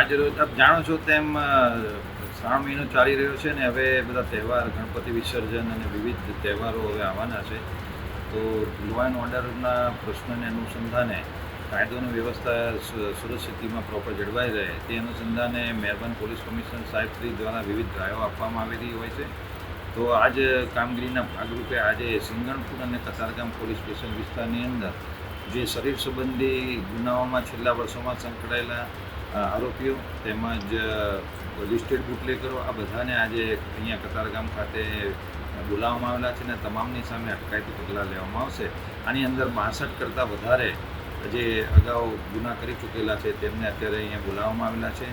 આજે રોજ આપ જાણો છો તેમ શ્રાવણ મહિનો ચાલી રહ્યો છે ને હવે બધા તહેવાર ગણપતિ વિસર્જન અને વિવિધ તહેવારો હવે આવવાના છે. તો લો એન્ડ ઓર્ડરના પ્રશ્નને અનુસંધાને કાયદો અને વ્યવસ્થા સુરત સિટીમાં પ્રોપર જળવાઈ રહે તે અનુસંધાને મહેરબાન પોલીસ કમિશનર સાહેબ શ્રી દ્વારા વિવિધ ડ્રાઈવો આપવામાં આવેલી હોય છે. તો આજ કામગીરીના ભાગરૂપે આજે સિંગણપુર અને કતારગામ પોલીસ સ્ટેશન વિસ્તારની અંદર જે શરીર સંબંધી ગુનાઓમાં છેલ્લા વર્ષોમાં સંકળાયેલા આરોપીઓ તેમજ લિસ્ટેડ બુટલેગરો આ બધાને આજે અહીંયા કતારગામ ખાતે બોલાવવામાં આવેલા છે અને તમામની સામે અટકાયતી પગલાં લેવામાં આવશે. આની અંદર 62 કરતાં વધારે જે અગાઉ ગુના કરી ચૂકેલા છે તેમને અત્યારે અહીંયા બોલાવવામાં આવેલા છે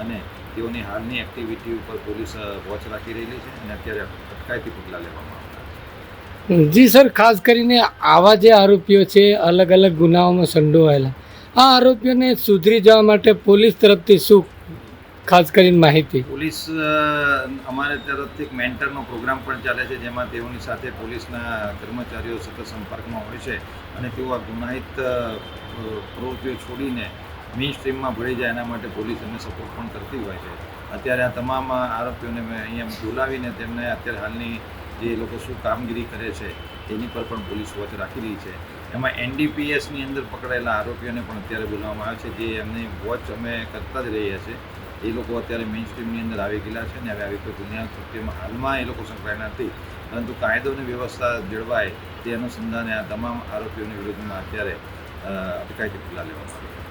અને તેઓની હાલની એક્ટિવિટી ઉપર પોલીસ વોચ રાખી રહેલી છે અને અત્યારે અટકાયતી પગલાં લેવામાં આવેલા. જી સર, ખાસ કરીને આવા જે આરોપીઓ છે અલગ અલગ ગુનાઓમાં સંડોવાયેલા, આ આરોપીઓને સુધરી જવા માટે પોલીસ તરફથી શું ખાસ કરીને માહિતી? પોલીસ અમારે તરફથી એક મેન્ટરનો પ્રોગ્રામ પણ ચાલે છે જેમાં તેઓની સાથે પોલીસના કર્મચારીઓ સતત સંપર્કમાં હોય છે અને તેઓ આ ગુનાહિત પ્રવૃત્તિઓ છોડીને મેઇન સ્ટ્રીમમાં ભળી જાય એના માટે પોલીસ એમને સપોર્ટ પણ કરતી હોય છે. અત્યારે આ તમામ આરોપીઓને મેં અહીંયા બોલાવીને તેમને અત્યારે હાલની જે લોકો શું કામગીરી કરે છે એની પર પણ પોલીસ વોચ રાખી રહી છે. એમાં NDPSની અંદર પકડાયેલા આરોપીઓને પણ અત્યારે બોલાવવામાં આવે છે જે એમની વોચ અમે કરતા જ રહીએ છીએ. એ લોકો અત્યારે મેઇન સ્ટ્રીમની અંદર આવી ગયેલા છે ને હવે આવી કોઈ ગુન્યા કૃત્યમાં હાલમાં એ લોકો સંકળાયેલા નથી, પરંતુ કાયદો અને વ્યવસ્થા જળવાય તે અનુસંધાને આ તમામ આરોપીઓની વિરુદ્ધમાં અત્યારે અટકાયતી પગલાં લેવામાં આવે છે.